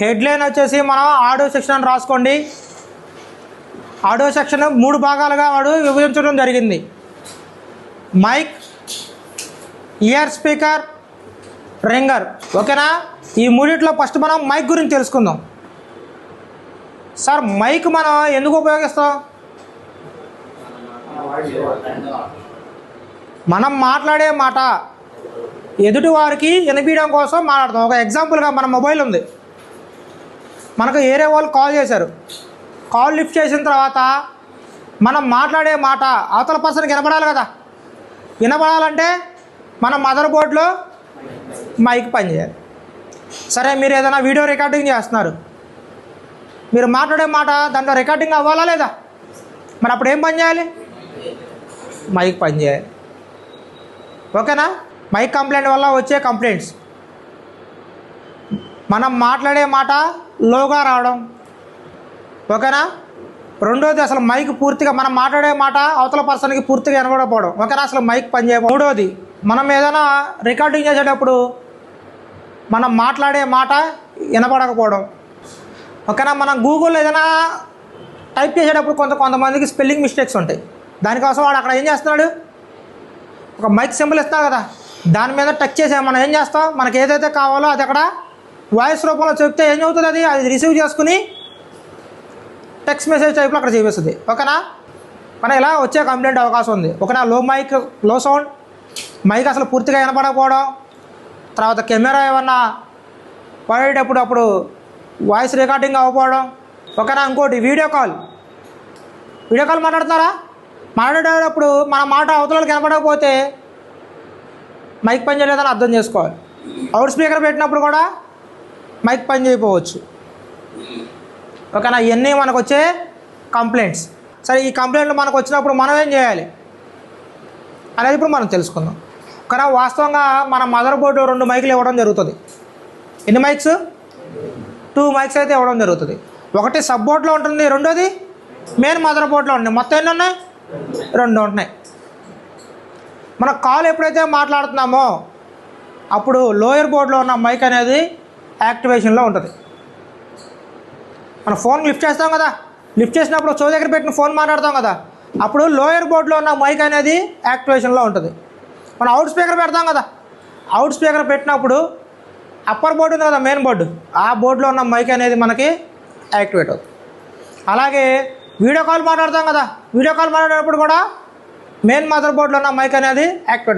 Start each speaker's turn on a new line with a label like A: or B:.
A: Headline వచ్చేసి మనం audio section అని రాసుకోండి. ఆడియో సెక్షన్ 3 భాగాలుగా వాడు విభజించడం జరిగింది. Mic, ear speaker, ringer. ఓకేనా? ఈ మూడిట్లో ఫస్ట్ మనం మైక్ గురించి తెలుసుకుందాం. సార్, మైక్ మనం ఎందుకు ఉపయోగిస్తాం? మనం మాట్లాడే మాట ఎదుటి వారికి వినిపించడం కోసం మాట్లాడతాం. ఒక ఎగ్జాంపుల్గా మన మొబైల్ ఉంది, మనకు ఏరే వాళ్ళు కాల్ చేశారు. కాల్ లిఫ్ట్ చేసిన తర్వాత మనం మాట్లాడే మాట అవతల పర్సన్కి వినపడాలి కదా. వినపడాలంటే మన మదర్ బోర్డ్లో మైక్ పనిచేయాలి. సరే, మీరు ఏదైనా వీడియో రికార్డింగ్ చేస్తున్నారు, మీరు మాట్లాడే మాట దాంట్లో రికార్డింగ్ అవ్వాలా లేదా? మరి అప్పుడు ఏం పని చేయాలి? మైక్ పనిచేయాలి. ఓకేనా? మైక్ కంప్లైంట్ వల్ల వచ్చే కంప్లైంట్స్, మనం మాట్లాడే మాట లోగా రావడం. ఓకేనా? రెండోది, అసలు మైక్ పూర్తిగా మనం మాట్లాడే మాట అవతల పర్సన్కి పూర్తిగా వినపడకపోవడం. ఓకేనా? అసలు మైక్ పనిచేయడం. మూడోది, మనం ఏదైనా రికార్డింగ్ చేసేటప్పుడు మనం మాట్లాడే మాట వినపడకపోవడం. ఓకేనా? మనం గూగుల్లో ఏదైనా టైప్ చేసేటప్పుడు కొంతమందికి స్పెల్లింగ్ మిస్టేక్స్ ఉంటాయి. దానికోసం వాడు అక్కడ ఏం చేస్తున్నాడు, ఒక మైక్ సింబల్ ఇస్తాడు కదా, దాని మీద టచ్ చేసే మనం ఏం చేస్తాం, మనకి ఏదైతే కావాలో అది అక్కడ వాయిస్ రూపంలో చెప్తే ఏం అవుతుంది, అది రిసీవ్ చేసుకుని టెక్స్ట్ మెసేజ్ టైప్లో అక్కడ చూపిస్తుంది. ఓకేనా? మన ఇలా వచ్చే కంప్లైంట్ అవకాశం ఉంది. ఓకేనా? లో సౌండ్, మైక్ అసలు పూర్తిగా వినపడకపోవడం, తర్వాత కెమెరా ఏమన్నా పడేటప్పుడు అప్పుడు వాయిస్ రికార్డింగ్ అవ్వకపోవడం. ఓకేనా? ఇంకోటి, వీడియో కాల్ మాట్లాడుతున్నారా, మాట్లాడేటప్పుడు మన మాట అవతలకి వినపడకపోతే మైక్ పని చేయలేదని అర్థం చేసుకోవాలి. లౌడ్ స్పీకర్ పెట్టినప్పుడు కూడా మైక్ పని చేయకపోవచ్చు. ఓకేనా? ఇవన్నీ మనకు వచ్చే కంప్లైంట్స్. సరే, ఈ కంప్లైంట్లు మనకు వచ్చినప్పుడు మనం ఏం చేయాలి అనేది ఇప్పుడు మనం తెలుసుకుందాం. కానీ వాస్తవంగా మన మదర్ బోర్డు 2 మైకులు ఇవ్వడం జరుగుతుంది. ఎన్ని మైక్స్? 2 మైక్స్ అయితే ఇవ్వడం జరుగుతుంది. ఒకటి సబ్ బోర్డులో ఉంటుంది, రెండోది మెయిన్ మదర్ బోర్డులో ఉంటుంది. మొత్తం ఎన్ని ఉన్నాయి? 2 ఉంటున్నాయి. మన కాల్ ఎప్పుడైతే మాట్లాడుతున్నామో అప్పుడు లోయర్ బోర్డులో ఉన్న మైక్ అనేది యాక్టివేషన్లో ఉంటుంది. మన ఫోన్ లిఫ్ట్ చేస్తాం కదా, లిఫ్ట్ చేసినప్పుడు చెవి దగ్గర పెట్టిన ఫోన్ మాట్లాడతాం కదా, అప్పుడు లోయర్ బోర్డులో ఉన్న మైక్ అనేది యాక్టివేషన్లో ఉంటుంది. మనం అవుట్ స్పీకర్ పెడతాం కదా, అవుట్ స్పీకర్ పెట్టినప్పుడు అప్పర్ బోర్డు ఉంది కదా, మెయిన్ బోర్డు, ఆ బోర్డులో ఉన్న మైక్ అనేది మనకి యాక్టివేట్ అవుతుంది. అలాగే వీడియో కాల్ మాట్లాడతాం కదా, వీడియో కాల్ మాట్లాడేటప్పుడు కూడా మెయిన్ మదర్ బోర్డులో ఉన్న మైక్ అనేది యాక్టివేట్ అవుతుంది.